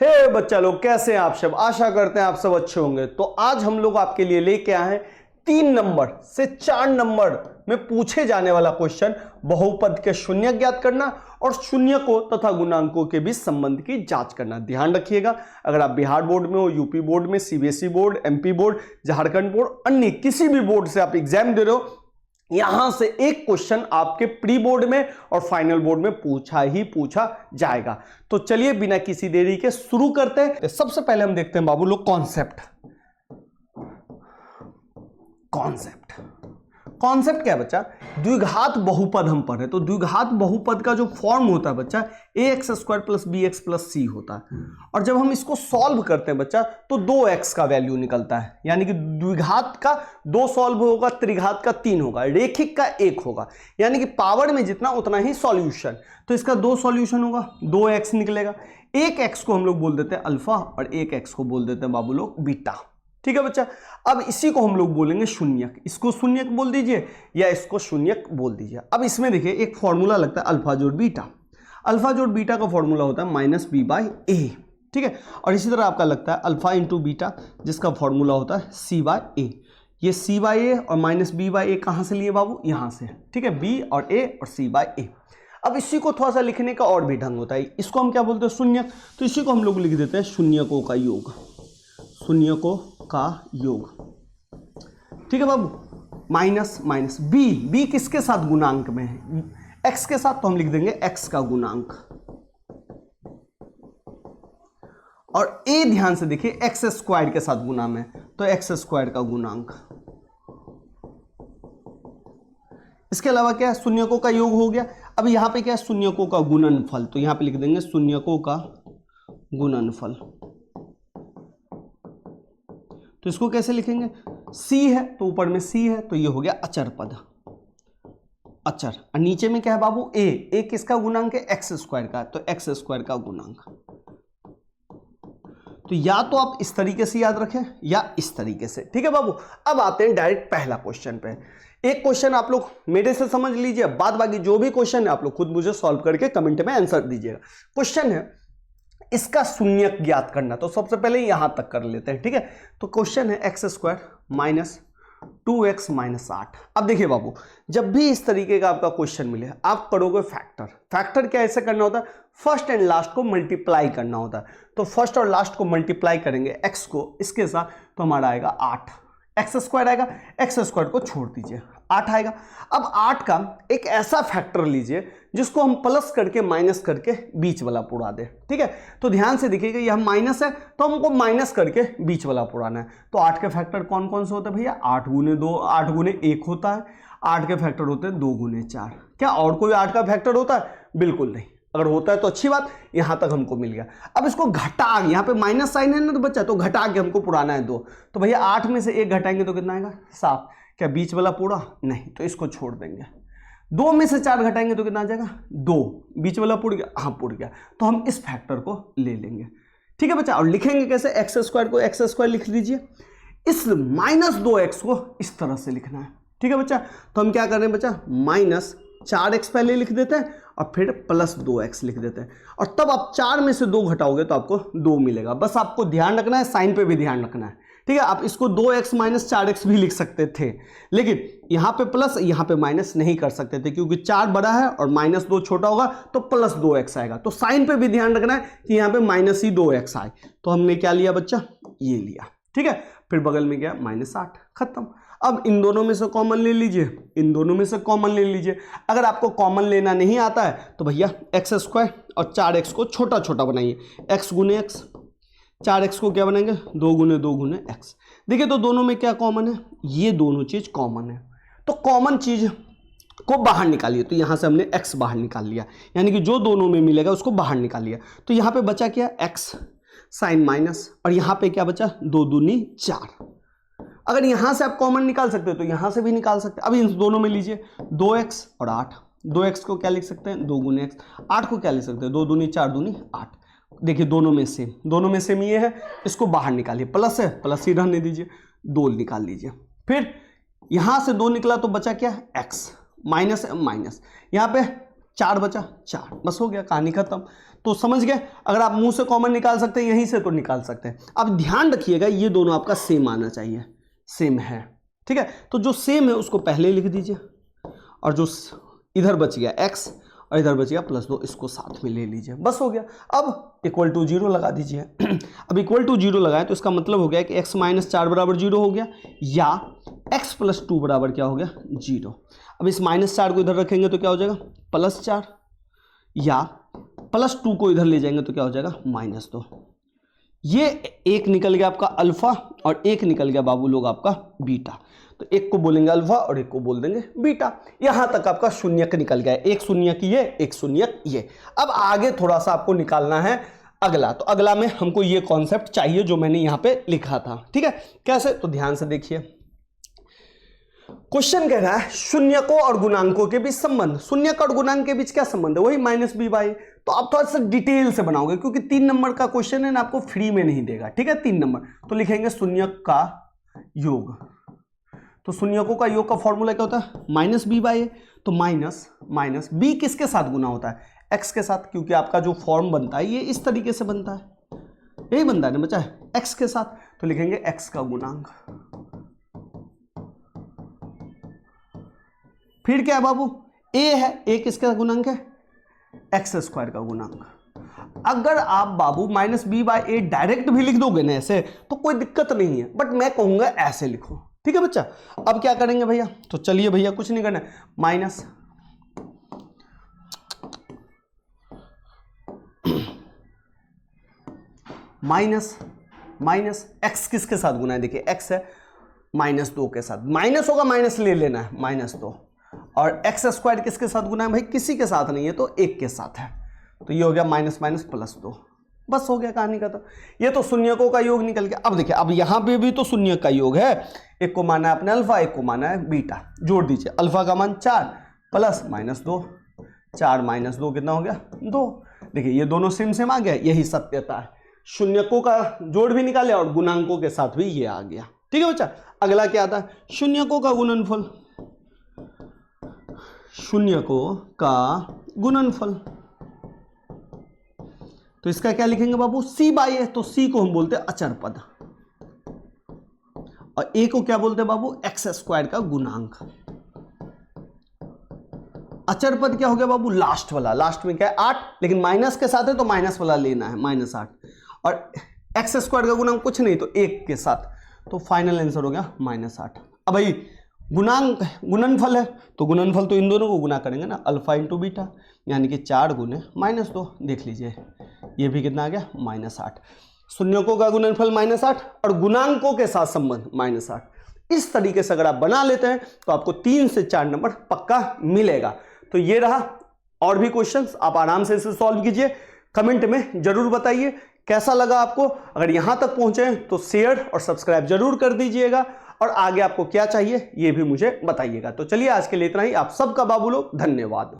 हे बच्चा लोग, कैसे हैं आप सब? आशा करते हैं आप सब अच्छे होंगे। तो आज हम लोग आपके लिए लेके आए हैं 3 नंबर से 4 नंबर में पूछे जाने वाला क्वेश्चन, बहुपद के शून्य ज्ञात करना और शून्य को तथा गुणांकों के बीच संबंध की जांच करना। ध्यान रखिएगा, अगर आप बिहार बोर्ड में हो, यूपी बोर्ड में, CBSE board, MP board, Jharkhand board, अन्य किसी भी बोर्ड से आप एग्जाम दे रहे हो, यहां से एक क्वेश्चन आपके प्री बोर्ड में और फाइनल बोर्ड में पूछा जाएगा। तो चलिए बिना किसी देरी के शुरू करते हैं। सबसे पहले हम देखते हैं बाबू लोग कॉन्सेप्ट क्या है बच्चा? द्विघात बहुपद हम पढ़े, तो द्विघात बहुपद का जो फॉर्म होता है बच्चा ax² + bx + c होता है। और जब हम इसको सॉल्व करते हैं बच्चा तो 2x का वैल्यू निकलता है, यानी कि द्विघात का 2 सॉल्व होगा, त्रिघात का 3 होगा, रेखिक का 1 होगा, यानी कि पावर में जितना उतना ही सॉल्यूशन। तो इसका 2 सॉल्यूशन होगा, 2x निकलेगा। एक x को हम लोग बोल देते हैं अल्फा और एक x को बोल देते हैं बाबू लोग बीटा। ठीक है बच्चा, अब इसी को हम लोग बोलेंगे शून्यक। इसको शून्यक बोल दीजिए या इसको शून्यक बोल दीजिए। अब इसमें देखिए एक फॉर्मूला लगता है अल्फा जोड़ बीटा। अल्फा जोड़ बीटा का फॉर्मूला होता है -b/a। ठीक है, और इसी तरह आपका लगता है अल्फा इंटू बीटा, जिसका फॉर्मूला होता है c/a। ये c/a और -b/a कहां से लिए बाबू? यहां से। ठीक है, b और a और c/a। अब इसी को थोड़ा सा लिखने का और भी ढंग होता है। इसको हम क्या बोलते हैं? शून्यक। तो इसी को हम लोग लिख देते हैं शून्यकों का योग, शून्यकों का योग। ठीक है बाबू, माइनस बी किसके साथ? गुणांक में है, एक्स के साथ, तो हम लिख देंगे एक्स का गुणांक। और ए ध्यान से देखिए x² के साथ गुणा में, तो x² का गुणांक। इसके अलावा क्या है? शून्यकों का योग हो गया। अब यहां पे क्या है? शून्यकों का गुणनफल, तो यहां पे लिख देंगे शून्यकों का गुणनफल। तो इसको कैसे लिखेंगे? c है तो ऊपर में c है, तो ये हो गया अचर पद, अचर। और नीचे में क्या है बाबू? a किसका गुणांक है? x² का, तो x² का गुणांक। तो या तो आप इस तरीके से याद रखें या इस तरीके से। ठीक है बाबू, अब आते हैं डायरेक्ट पहला क्वेश्चन पे। एक क्वेश्चन आप लोग मेरे से समझ लीजिए, बाद बाकी जो भी क्वेश्चन है आप लोग खुद मुझे सॉल्व करके कमेंट में आंसर दीजिएगा। क्वेश्चन है इसका शून्यक ज्ञात करना, तो सबसे पहले यहां तक कर लेते हैं। ठीक है, तो क्वेश्चन है x² - 2x - 8। अब देखिए बाबू, जब भी इस तरीके का आपका क्वेश्चन मिले आप करोगे फैक्टर क्या ऐसे करना होता है? फर्स्ट एंड लास्ट को मल्टीप्लाई करना होता है। तो फर्स्ट और लास्ट को मल्टीप्लाई करेंगे x को इसके साथ, तो हमारा आएगा 8। x² आएगा, x² को छोड़ दीजिए, 8 आएगा। अब 8 का एक ऐसा फैक्टर लीजिए जिसको हम प्लस करके माइनस करके बीच वाला पुरा दे। ठीक है, तो ध्यान से देखिएगा, यह माइनस है तो हमको माइनस करके बीच वाला पुराना है। तो 8 के फैक्टर कौन कौन से होते हैं भैया? 8 × 2, 8 × 1 होता है। 8 के फैक्टर होते हैं 2 × 4। क्या और कोई 8 का फैक्टर होता है? बिल्कुल नहीं। अगर होता है तो अच्छी बात, यहां तक हमको मिल गया। अब इसको घटा, यहां पे माइनस साइन है ना तो बच्चा, तो घटा के हमको पुराना है 2। तो भैया 8 में से 1 घटाएंगे तो कितना आएगा? 7। क्या बीच वाला पूरा? नहीं, तो इसको छोड़ देंगे। 2 में से 4 घटाएंगे तो कितना आ जाएगा? 2। बीच वाला पुड़ गया? हाँ पुड़ गया। तो हम इस फैक्टर को ले लेंगे। ठीक है बच्चा, और लिखेंगे कैसे? x² को x² लिख लीजिए, इस -2x को इस तरह से लिखना है। ठीक है बच्चा, तो हम क्या कर रहे हैं बच्चा? -4x पहले लिख देते हैं और फिर +2x लिख देते हैं, और तब आप 4 में से 2 घटाओगे तो आपको 2 मिलेगा। बस आपको ध्यान रखना है, साइन पे भी ध्यान रखना है। ठीक है, आप इसको 2x - 4x भी लिख सकते थे, लेकिन यहां पे प्लस यहां पे माइनस नहीं कर सकते थे, क्योंकि 4 बड़ा है और -2 छोटा होगा, तो +2x आएगा। तो साइन पे भी ध्यान रखना है कि यहां पे -2x आए। तो हमने क्या लिया बच्चा? ये लिया। ठीक है, फिर बगल में गया -8, खत्म। अब इन दोनों में से कॉमन ले लीजिए, इन दोनों में से कॉमन ले लीजिए। अगर आपको कॉमन लेना नहीं आता है तो भैया x² और 4x को छोटा छोटा बनाइए, x × x। 4x को क्या बनाएंगे? 2 × 2 × x। देखिए तो दोनों में क्या कॉमन है? ये दोनों चीज कॉमन है। तो कॉमन चीज को बाहर निकालिए, तो यहां से हमने x बाहर निकाल लिया, यानी कि जो दोनों में मिलेगा उसको बाहर निकाल लिया। तो यहां पे बचा क्या? x साइन माइनस, और यहां पे क्या बचा? 2 दूनी 4। अगर यहां से आप कॉमन निकाल सकते हो तो यहां से भी निकाल सकते हैं। अब इन दोनों में लीजिए 2x और 8। 2x को क्या लिख सकते हैं? 2 × x। 8 को क्या लिख सकते हैं? 2 दूनी 4 दूनी 8। देखिए दोनों में सेम ये है, इसको बाहर निकालिए। प्लस है, प्लस ही रहने दीजिए, 2 निकाल लीजिए। फिर यहां से 2 निकला तो बचा क्या? x, माइनस है माइनस, यहां पे 4 बचा 4, बस हो गया, कहानी खत्म। तो समझ गए, अगर आप मुंह से कॉमन निकाल सकते हैं यहीं से तो निकाल सकते हैं। अब ध्यान रखिएगा ये दोनों आपका सेम आना चाहिए, सेम है, ठीक है। तो जो सेम है उसको पहले लिख दीजिए, और जो इधर बच गया x और इधर बच गया +2, इसको साथ में ले लीजिए, बस हो गया। अब इक्वल टू 0 लगा दीजिए। अब इक्वल टू 0 लगाएं तो इसका मतलब हो गया कि x - 4 बराबर 0 हो गया, या x + 2 बराबर क्या हो गया 0। अब इस -4 को इधर रखेंगे तो क्या हो जाएगा +4, या +2 को इधर ले जाएंगे तो क्या हो जाएगा -2। ये एक निकल गया आपका अल्फा और एक निकल गया बाबू लोग आपका बीटा। तो एक को बोलेंगे अल्फा और एक को बोल देंगे बीटा। यहां तक आपका शून्यक निकल गया, एक शून्यक ये, एक शून्यक ये। अब आगे थोड़ा सा आपको निकालना है अगला। तो अगला में हमको ये कॉन्सेप्ट चाहिए जो मैंने यहां पे लिखा था, ठीक है। कैसे, तो ध्यान से देखिए। क्वेश्चन कह रहा है शून्यकों और गुणांकों के बीच संबंध। शून्यक और गुणांक के बीच क्या संबंध है, वही -b/a। तो आप थोड़ा सा डिटेल से बनाओगे क्योंकि 3 नंबर का क्वेश्चन है ना, आपको फ्री में नहीं देगा, ठीक है। 3 नंबर तो लिखेंगे शून्यक का योग। तो शून्यकों का योग का फॉर्मूला क्या होता है -b/a। तो माइनस b किसके साथ गुना होता है, x के साथ, क्योंकि आपका जो फॉर्म बनता है ये इस तरीके से बनता है, यही बनता है ना बच्चा, x के साथ। तो लिखेंगे x का गुणांक। फिर क्या है बाबू, a है, a किसका गुणांक है x² का गुणांक। अगर आप बाबू -b/a डायरेक्ट भी लिख दोगे ना ऐसे तो कोई दिक्कत नहीं है, बट मैं कहूंगा ऐसे लिखो, ठीक है बच्चा। अब क्या करेंगे भैया, तो चलिए भैया कुछ नहीं करना है, माइनस x किसके साथ गुना है, देखिए x है -2 के साथ, माइनस होगा माइनस ले लेना है -2, और x² किसके साथ गुना है भाई, किसी के साथ नहीं है तो 1 के साथ है। तो ये हो गया -2, बस हो गया कहानी का। तो ये तो शून्यकों का योग निकल गया। अब देखिए, अब यहां पे भी तो शून्य का योग है, एक को माना है अपने अल्फा, एक को माना है बीटा। जोड़ दीजिए, अल्फा का मान 4 प्लस -2, 4 - 2 कितना हो गया 2। देखिए ये दोनों सेम आ गया, यही सत्यता है। शून्यकों का जोड़ भी निकाले और गुणांकों के साथ भी ये आ गया, ठीक है बच्चा। अगला क्या आता है, शून्यकों का गुणनफल। शून्यकों का गुणनफल, तो इसका क्या लिखेंगे बाबू, c/a। तो c को हम बोलते हैं अचर पद, और a को क्या बोलते हैं बाबू, x² का गुणांक। अचर पद क्या हो गया बाबू, लास्ट वाला, लास्ट में क्या है 8, लेकिन माइनस के साथ है तो माइनस वाला लेना है, -8। और x² का गुणांक कुछ नहीं तो 1 के साथ, तो फाइनल आंसर हो गया -8। अब भाई गुणांक गुणनफल है तो गुणनफल तो इन दोनों को गुना करेंगे ना, अल्फा × बीटा, यानी कि 4 गुने -2। देख लीजिए ये भी कितना आ गया -8। शून्यकों का गुणनफल -8 और गुणांकों के साथ संबंध -8। इस तरीके से अगर आप बना लेते हैं तो आपको 3 से 4 नंबर पक्का मिलेगा। तो ये रहा, और भी क्वेश्चंस आप आराम से इसे सॉल्व कीजिए। कमेंट में जरूर बताइए कैसा लगा आपको। अगर यहां तक पहुंचे तो शेयर और सब्सक्राइब जरूर कर दीजिएगा, और आगे आपको क्या चाहिए ये भी मुझे बताइएगा। तो चलिए आज के लिए इतना ही। आप सबका बाबू लोग धन्यवाद।